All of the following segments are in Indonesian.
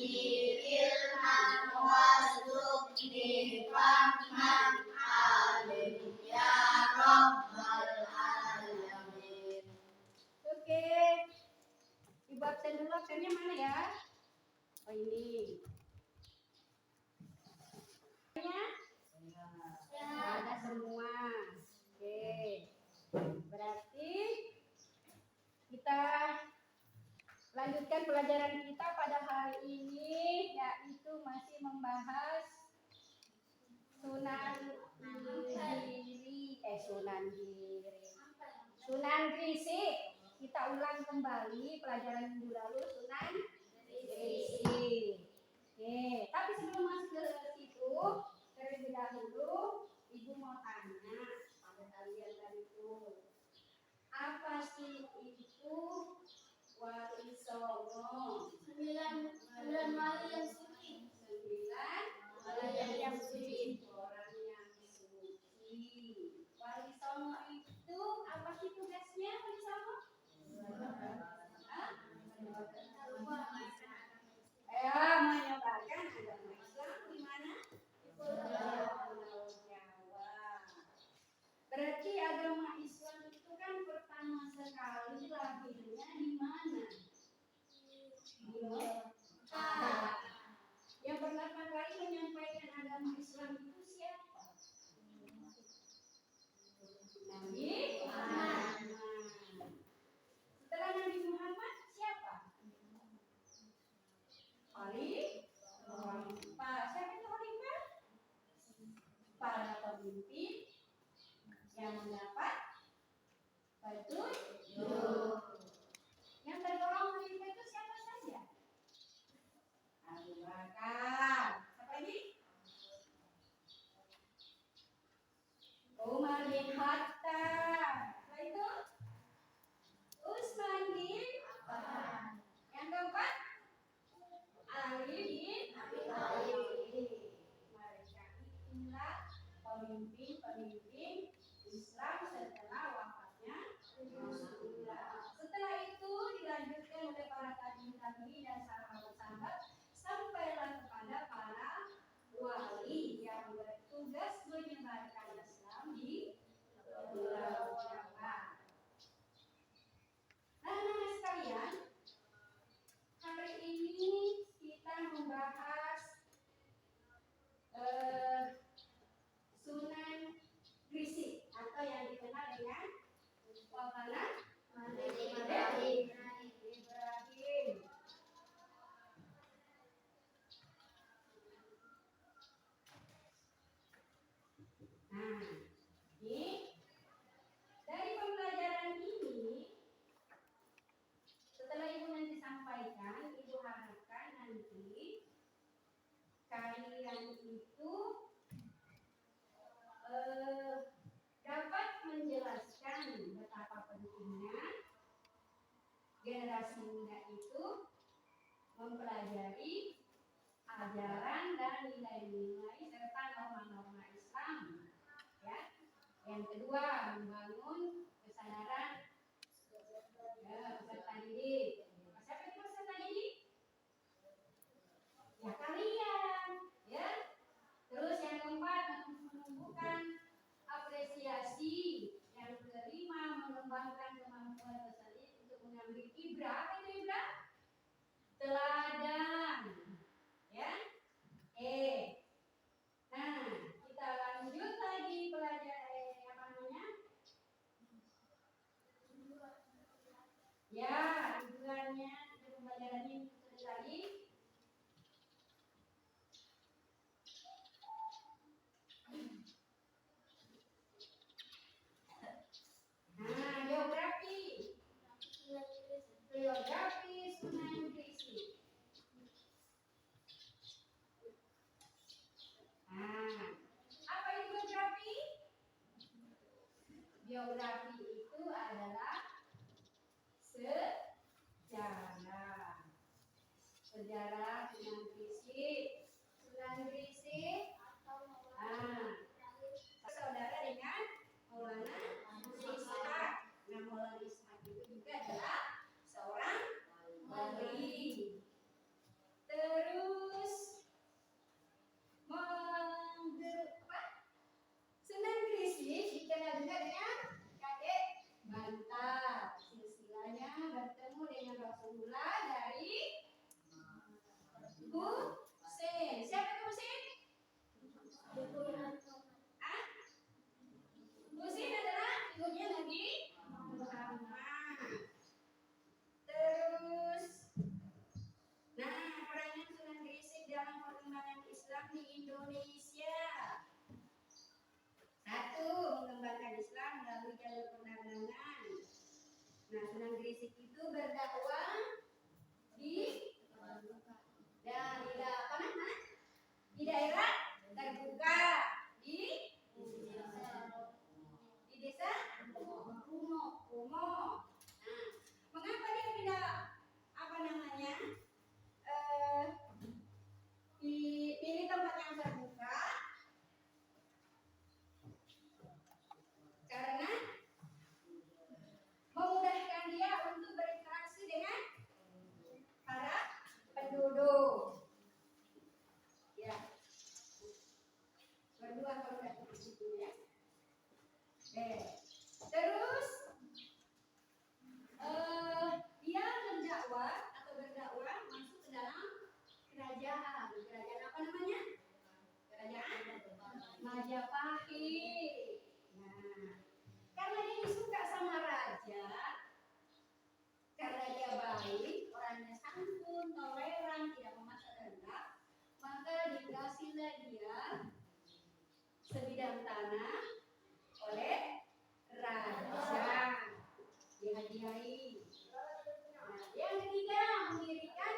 ilman warzuqni fahman alim ya rabbal alamin. Oke. Ibu absen dulu, absennya mana ya? Oh ini. Ada semua. Oke. Berarti kita lanjutkan pelajaran kita pada hari ini, yaitu masih membahas Sunan Grisik. Kita ulang kembali pelajaran minggu lalu Sunan Grisik. Oke, tapi sebelum masuk ke situ, terlebih dahulu Ibu mau tanya pada kalian tadi itu, apa sih itu Wali Songo? 9 wali yang suci. 9 wali yang suci. Orang yang suci. Wali Songo itu apa sih tugasnya Wali Songo? Menyebarkan agama Islam di mana? Pulau Jawa. Berarti agama Islam itu kan pertama sekali lahirnya di mana? Di Mekah. Yang pertama kali menyampaikan agama Islam itu siapa? Nabi Muhammad. Setelah Nabi Muhammad siapa? Khalifah. Siapa itu khalifah? Para pemimpin yang mendapat petunjuk. Yang tergolong khalifah itu siapa saja? Abu Bakar. Siapa ini? Umar bin Khattab. Setelah itu Utsman bin Affan. Yang keempat Ali bin Abi Thalib. Mereka itulah pemimpin-pemimpin Islam setelah wafatnya Rasulullah. Setelah itu dilanjutkan oleh para tabi'in dan sahabat-sahabat sampailah kepada para wali yang bertugas menyebarkan Islam di Pulau Jawa. Anak-anak sekalian, hari ini kita membahas Sunan Grisik atau yang dikenal dengan Maulana Ibrahim. Nah, ini dari pembelajaran ini, setelah Ibu nanti sampaikan, Ibu harapkan nanti kalian itu dapat menjelaskan betapa pentingnya generasi muda itu mempelajari ajaran dan nilai-nilai serta norma-norma Islam. Ya. Yang kedua, membangun kesadaran peserta didik. Siapa itu peserta didik? Ya kalian, ya. Terus yang keempat, menumbuhkan apresiasi. Yang kelima, mengembangkan kemampuan peserta didik untuk mengambil ibrah. Apa itu ibrah? Teladan. Ya. Nah, kita lanjut lagi pelajaran Nah, Sunan Gresik itu berdakwah di di daerah terbuka di desa Kumo. Nah, mengapa dia tidak pilih tempat yang terbuka? Karena memudahkan dia untuk berinteraksi dengan para penduduk. Ya, berdua kalau udah di situ ya. Terus dia berdakwah masuk ke dalam kerajaan apa namanya? Kerajaan Majapahit. Nah, karena dia suka sama raja, karena dia baik, orangnya santun, toleran, tidak memaksa kehendak, maka dikasihlah dia sebidang tanah oleh raja, dihadiahi. Nah, yang ketiga mendirikan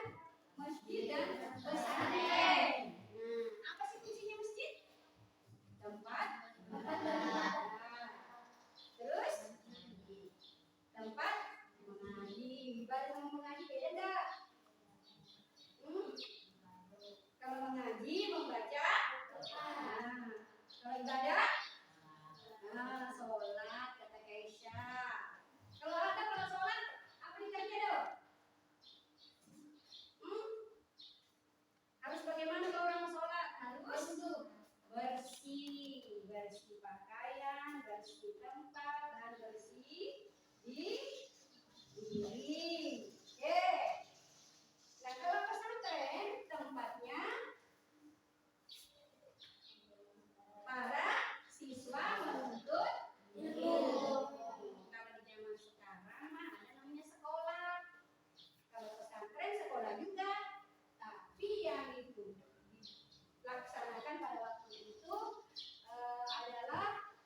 masjid dan pesantren. Nah, apa sih fungsinya masjid? Tempat beribadah. Terus tempat mengaji. Ibadah sama mengaji beda enggak? Kalau mengaji membaca, kalau ibadah, sholat kata Keisha. Kalau sholat apa dikatanya dong? Harus bagaimana kalau orang sholat? Harus bersih pakaian, bersih tempat, dan bersih diri. Oke. Nah, kalau pesantren tempatnya para siswa menuntut ilmu. Kalau di zaman sekarang mah ada namanya sekolah. Kalau pesantren sekolah juga, tapi yang itu dilaksanakan pada waktu itu adalah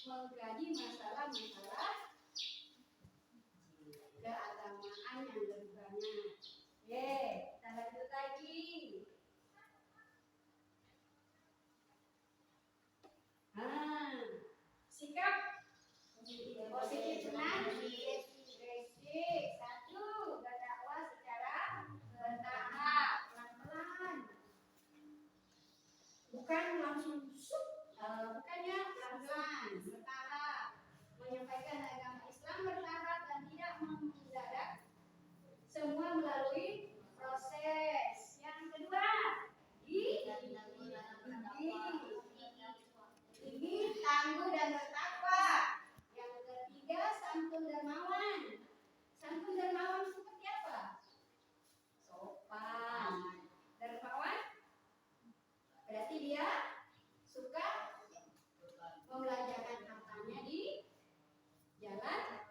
mengkaji masalah-masalah keagamaan yang lebih banyak. Kita lanjut lagi. Sikap positif Sunan Gresik. 1, berdakwah secara bertahap, pelan-pelan. Bukan langsung bukannya pelan-pelan, bertahap. Menyampaikan agama Islam bertahap dan tidak mendadak. Semua melalui proses. Yang kedua, tinggi, tangguh dan bertakwa. Yang ketiga, santun dermawan. Santun dermawan seperti apa? Sopan. Dermawan berarti dia suka membelanjakan hartanya di jalan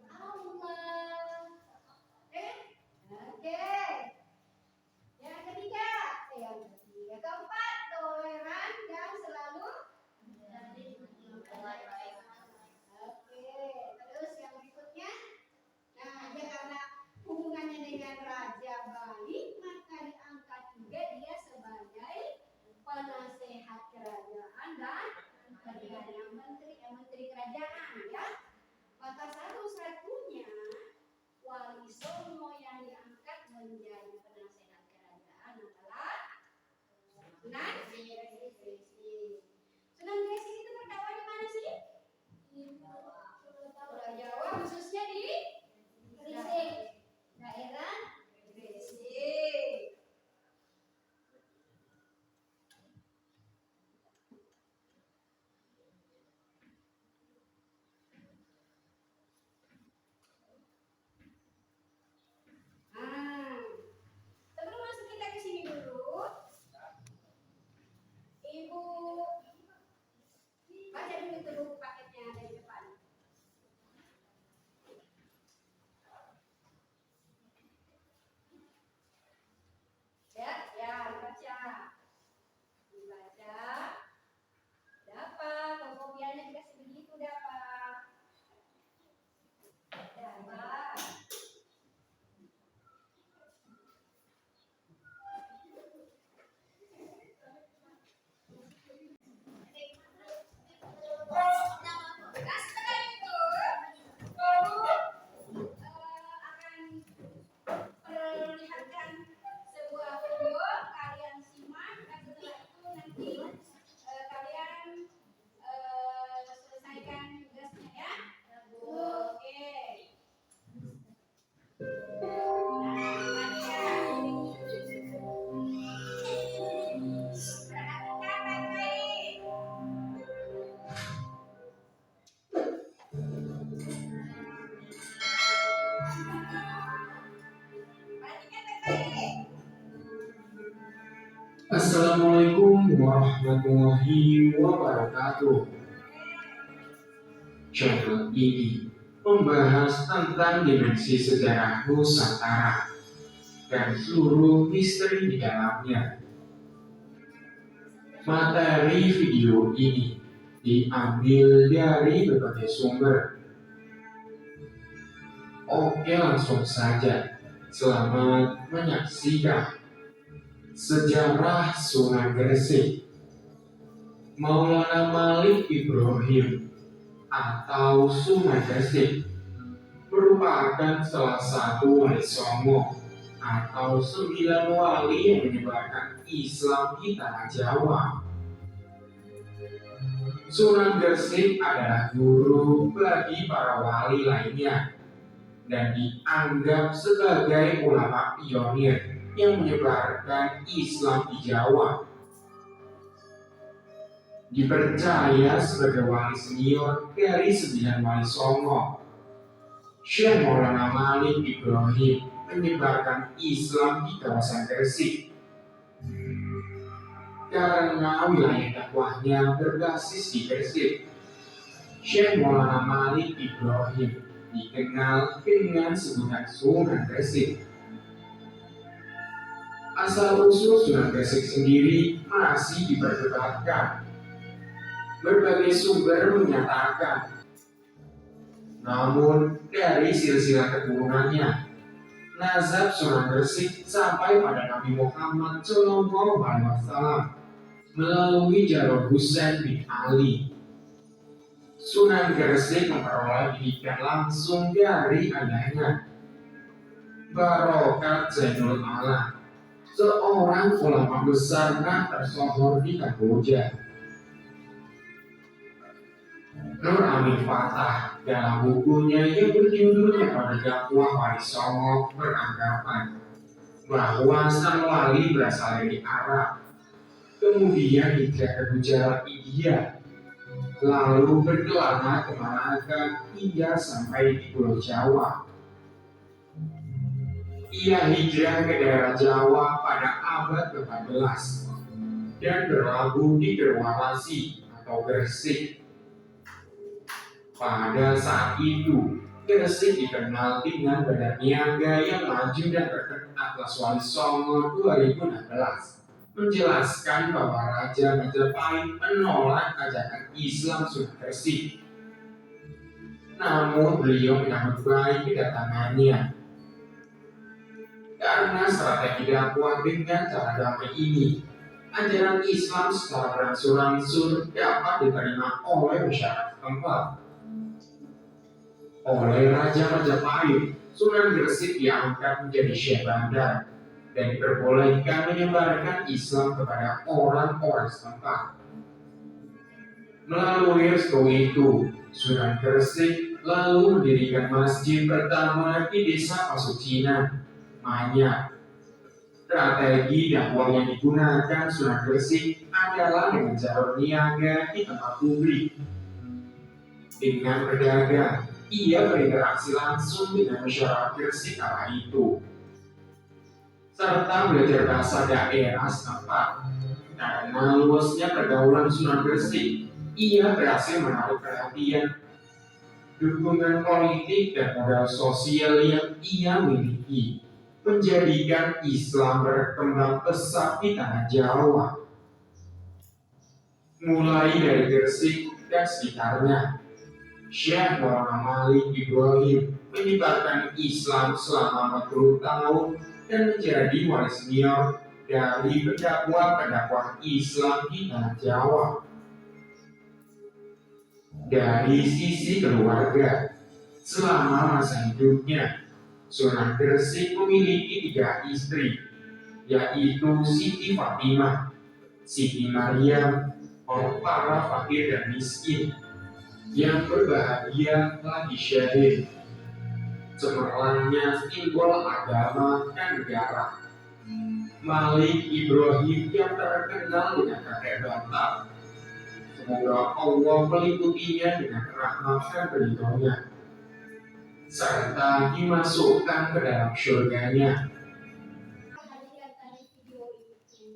Allah. Oke. Yang ketiga, keempat, toleran dan selalu. Oke, terus yang berikutnya, nah dia karena hubungannya dengan raja baik, maka diangkat juga dia sebagai penasehat kerajaan dan perdana menteri kerajaan, ya. Maka satu-satunya wali songo yang diangkat menjadi penasehat kerajaan adalah Sunan Gresik. Sunan Gresik itu berdakwah di mana sih? Pulau Jawa, khususnya di Gresik, daerah Gresik. Sebelum masuk kita ke sini dulu, Assalamualaikum warahmatullahi wabarakatuh. Channel ini membahas tentang dimensi sejarah Nusantara dan seluruh misteri di dalamnya. Materi video ini diambil dari berbagai sumber. Oke, langsung saja. Selamat menyaksikan sejarah Sunan Gresik. Maulana Malik Ibrahim atau Sunan Gresik merupakan salah satu wali songo atau 9 wali yang menyebarkan Islam di tanah Jawa. Sunan Gresik adalah guru bagi para wali lainnya dan dianggap sebagai ulama pionir yang menyebarkan Islam di Jawa. Dipercaya sebagai wali senior dari 9 wali songo, Syekh Maulana Malik Ibrahim menyebarkan Islam di kawasan Gresik karena wilayah dakwahnya berbasis di Gresik. Syekh Maulana Malik Ibrahim dikenal dengan sebutan Sunan Gresik. Asal-usul Sunan Gresik sendiri masih diperdebatkan. Berbagai sumber menyatakan, namun dari silsilah keturunannya, nazab Sunan Gresik sampai pada Nabi Muhammad SAW melalui jalur Husain bin Ali. Sunan Gresik memperoleh didikan langsung dari ayahnya, Barokat Zainul Alam, seorang ulama besar dan tersohor di Kamboja. Nur Amin Fatah dalam bukunya yang berjudul Metode Dakwah Wali Songo beranggapan bahwa sang wali berasal dari Arab, kemudian hijrah ke Gujarat, India, lalu berkelana ke Malaka hingga sampai di Pulau Jawa. Ia hijrah ke daerah Jawa pada abad ke-14 dan berlabuh di Gerwalasi atau Gresik. Pada saat itu, Gresik dikenal dengan badan niaga yang maju dan terkenal. Atlas Wali Songo 2016 menjelaskan bahwa Raja Majapahit menolak ajakan Islam Sunan Gresik. Namun beliau menyambut baik kedatangannya karena strategi dakwah dengan cara damai ini. Ajaran Islam secara berangsur-angsur dapat diterima oleh masyarakat setempat. Oleh Raja Majapahit, Sunan Gresik diangkat menjadi Syekh Bandar dan diperbolehkan menyebarkan Islam kepada orang-orang setempat. Melalui restu itu, Sunan Gresik lalu mendirikan masjid pertama di desa Pasucinan, Manyar. Strategi dakwah yang digunakan Sunan Gresik adalah dengan jalur niaga di tempat publik. Dengan berdagang, ia berinteraksi langsung dengan masyarakat Gresik kala itu, serta belajar bahasa daerah setempat. Karena luasnya pergaulan Sunan Gresik, ia berhasil menarik perhatian, dukungan politik dan modal sosial yang ia miliki, menjadikan Islam berkembang pesat di tanah Jawa. Mulai dari Gresik dan sekitarnya, Syekh Maulana Malik Ibrahim menyebarkan Islam selama 40 tahun dan menjadi wali senior dari pendakwah Islam di tanah Jawa. Dari sisi keluarga, selama masa hidupnya, Sunan Gresik memiliki 3 istri, yaitu Siti Fatimah, Siti Maryam, para fakir dan miskin yang berbahagia lagi syahid. Cemerlangnya simbol agama dan negara. Malik Ibrahim yang terkenal dengan kakek bantal. Semoga Allah meliputinya dengan rahmat dan ridhonya, serta dimasukkan ke dalam surganya. Hadiah dari video itu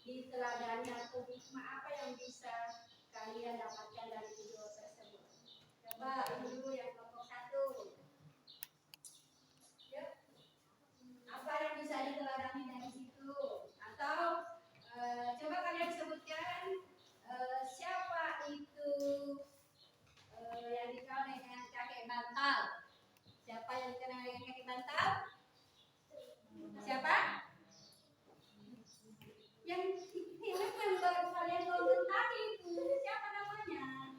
diteladani atau hikmah apa yang bisa kalian dapatkan dari video tersebut? Coba ini dulu yang kelompok 1. Yuk. Apa yang bisa diteladani dari situ? Atau coba kalian sebutkan siapa itu yang dikenal dengan kakek bantal. Siapa yang dikenal dengan kakek bantal? Siapa? Yang baru kalian tonton tadi itu siapa namanya?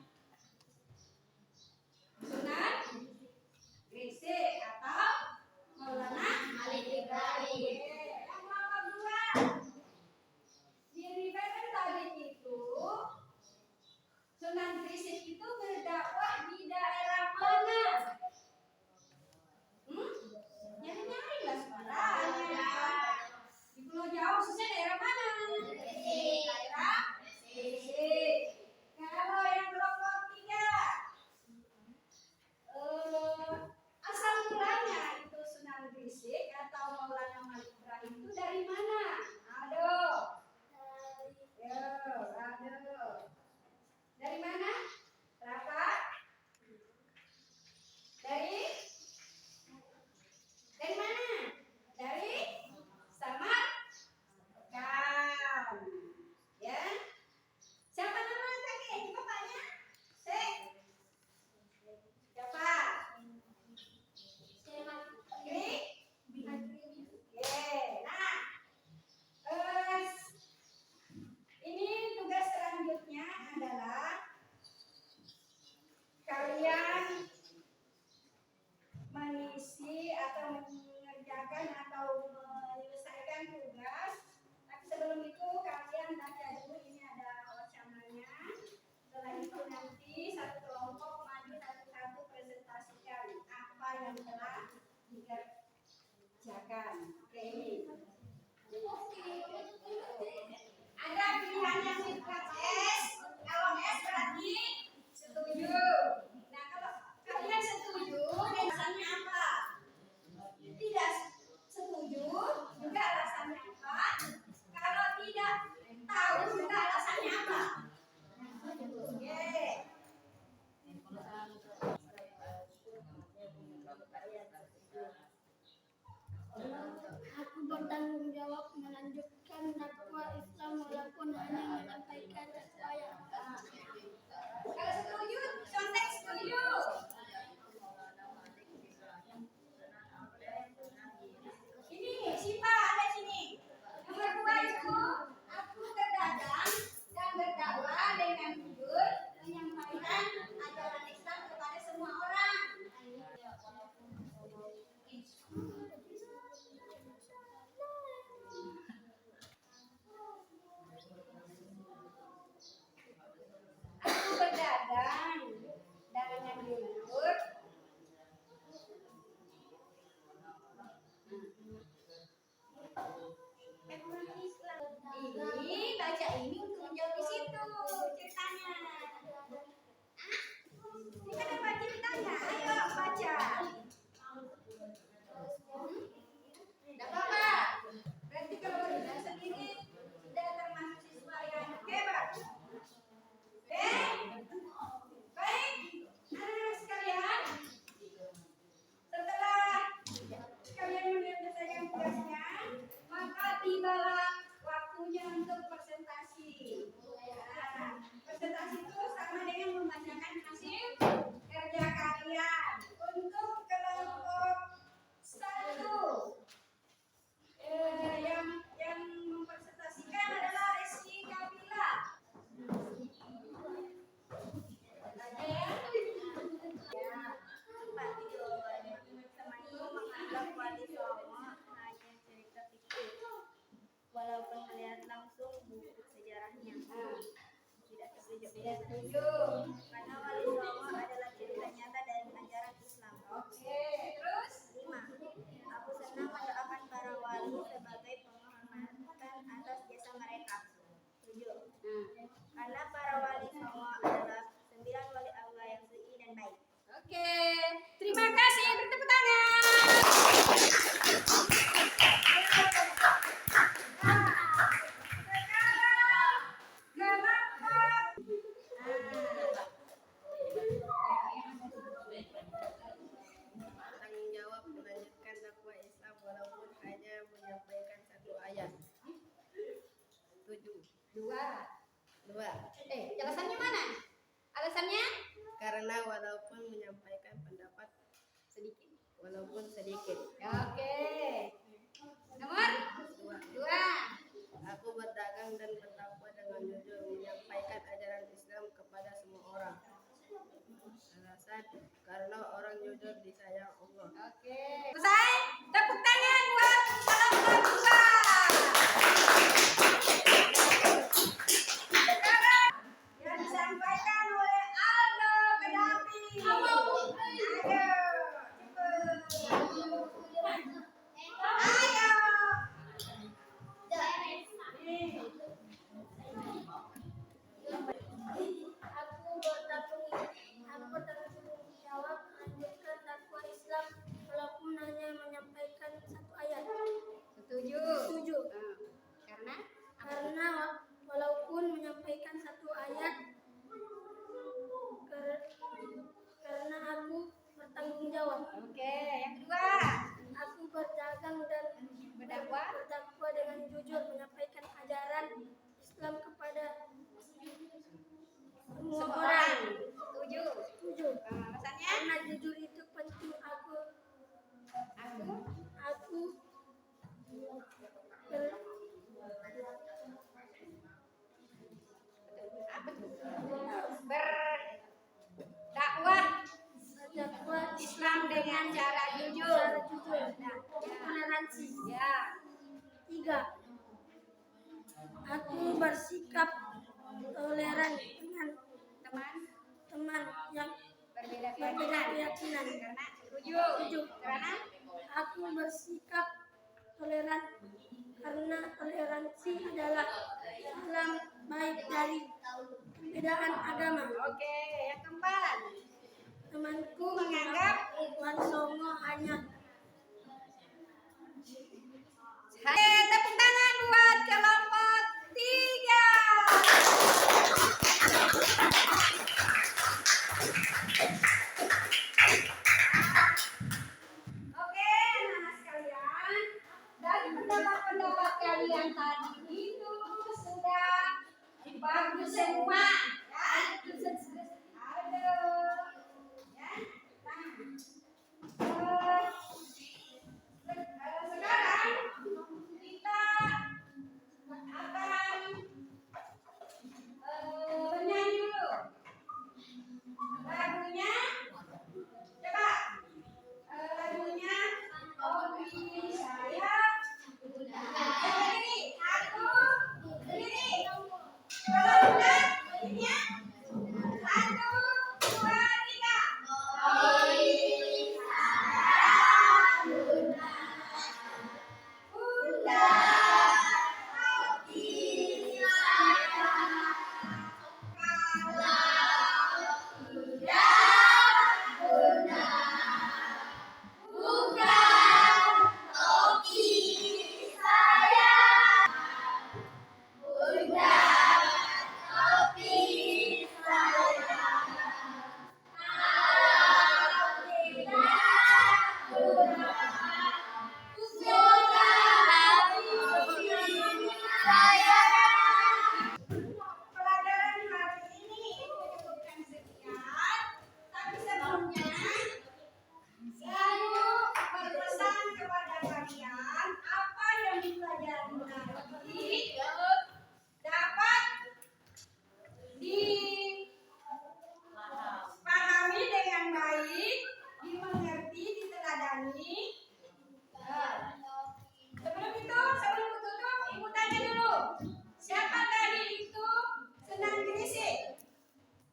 Sunan Gresik atau Maulana Ali Ibrahim. Yang nomor 2 diriwayatkan tadi itu Sunan Gresik itu berdakwah di daerah mana? Nyari-nyari lah suaranya. Di Pulau Jawa khususnya daerah mana? Daerah Gresik. Kalau yang kelompok 3, asal mulanya itu Sunan Gresik atau Maulana Malik Ibrahim itu dari mana? Aduh. Dari mana? Berapa? Dari mana? Dari Samarkand. Ya. Siapa nama kakek? Bapaknya? Siapa? Nah, ini tugas selanjutnya adalah kalian mengisi atau mengerjakan atau menyelesaikan tugas. Tapi sebelum itu kalian baca dulu, ini ada wacananya. Setelah itu nanti satu kelompok maju satu-satu presentasikan apa yang telah dikerjakan. Oke, ini. Ada pilihan yang sifat S. Kalau S berarti setuju. Nah, kalau kalian setuju, alasannya apa? Tidak setuju, juga alasannya apa? Kalau tidak tahu, juga alasannya apa? Oke. Aku bertanggung jawab melanjutkan dakwah Islam walaupun hanya menyampaikan saya. Kalau setuju, contek setuju. Ini Sipa ada sini. Nomor 2 itu aku berdagang dan berdakwah dengan jujur menyampaikan ajaran Islam kepada semua orang. Aku berdagang dengan jujur. Ini baca ini untuk menjawab di situ ceritanya. Ini kan apa ceritanya? Ayo baca. Tidak apa-apa. Berarti kalau berbicara sendiri sudah termasuk siswa yang hebat. Baik, anak-anak sekalian, setelah kalian menyelesaikan tugasnya, maka tibalah waktunya untuk presentasi. Nah, presentasi itu sama dengan membacakan hasil kerja kalian. Untuk kelompok 1, yang mempresentasikan adalah Reski Kabila. Walaupun melihat langsung buku sejarahnya tidak setuju karena Wali Songo adalah cerita nyata dari ajaran Islam. Oke, terus 5. Aku senang mendoakan para wali sebagai penghormatan atas jasa mereka. 7. Karena para wali Songo adalah 9 wali Allah yang suci dan baik. oke. Terima kasih, bertepuk tangan. Sekarang Dua. Alasannya mana? Alasannya? Karena walaupun menyampaikan pendapat Sedikit. walaupun sedikit. Oke. Nomor dua. Aku berdagang dan bertakwa dengan jujur menyampaikan ajaran Islam kepada semua orang. Alasan karena orang jujur disayang Allah. Oke. Selesai. Tepuk tangan buat kelompok dua. Sekarang yang disampaikan oleh Aldo Kedapi. Ayo, cepet. Ayo. Aku bertanggung jawab melanjutkan dakwah Islam walaupun hanya menyampaikan satu ayat. Setuju. Setuju. Karena Walaupun menyampaikan satu ayat karena aku bertanggung jawab. Oke, yang kedua. Aku berdagang dan Berdakwah. berdakwah dengan jujur menyampaikan ajaran Islam kepada semua orang. Setuju. Setuju. Alasannya? Karena jujur itu penting. Aku berdakwah Islam dengan cara jujur. toleransi. Ya. 3. Aku bersikap toleran dengan teman yang Berbeda berbeda keyakinan. keyakinan. Karena setuju. Karena Aku bersikap toleran karena toleransi adalah alam baik dari perbedaan agama. oke, yang keempat. Temanku menganggap Wan Songo hanya tepuk tangan buat kelompok 3. Oke, anak sekalian, dari pendapat-pendapat kalian tadi itu sudah bagus semua, ya. Aduh, ya. Sekarang kita akan bernyanyi dulu. Lagunya, coba. Lagunya Hobi Saya. Berdiri, aku berdiri. Kalau udah, ini ya. 1, 2, 3. Hobi Bunda, hobi saya kalau tidak Bunda, bukan hobi saya. Bunda, hobi saya kalau tidak Bunda. Pelajaran hari ini bukan sekian, tapi sebelumnya saya berpesan kepada kalian apa yang dipelajari tadi dapat dipahami dengan baik, dimengerti, diteladani. Sebelum tutup, ibu tanya dulu. Siapa tadi itu senang berisik?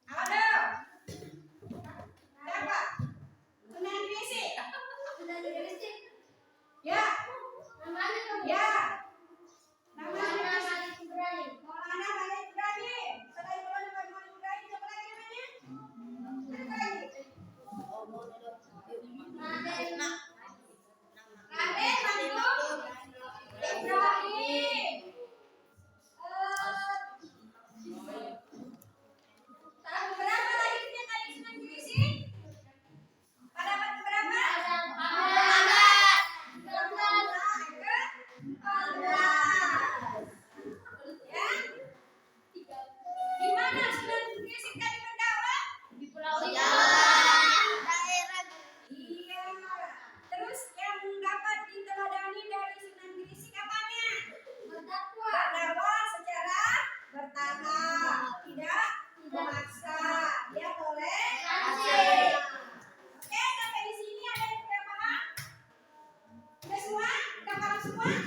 Ada? Siapa? Senang berisik? Ya. Ya. Namanya Maulana Malik Ibrahim. Selain Maulana Malik Ibrahim, siapa lagi namanya? Siapa lagi? Raden Mansur Ibrahim. Tahun berapa lahirnya tadi senang berisik? Pada berapa? Pada 14.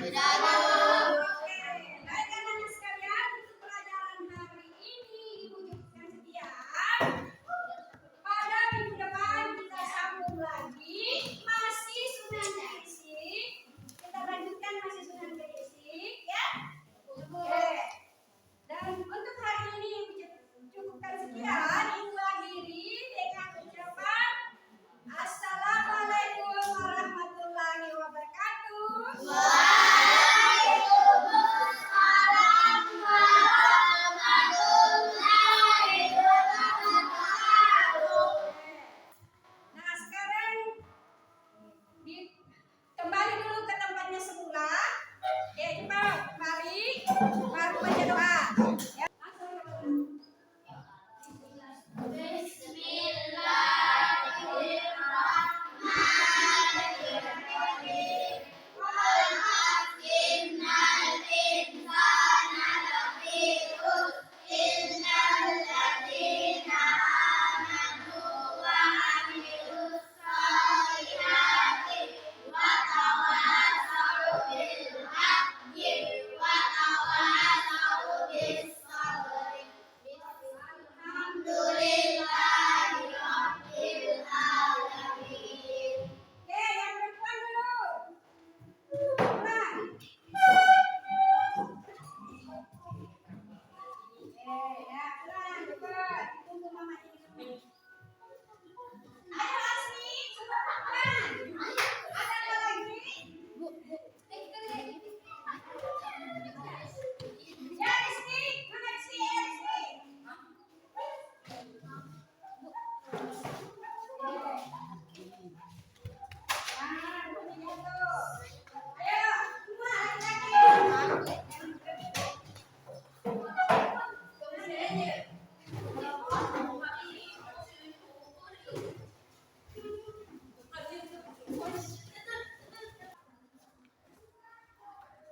Tidak ada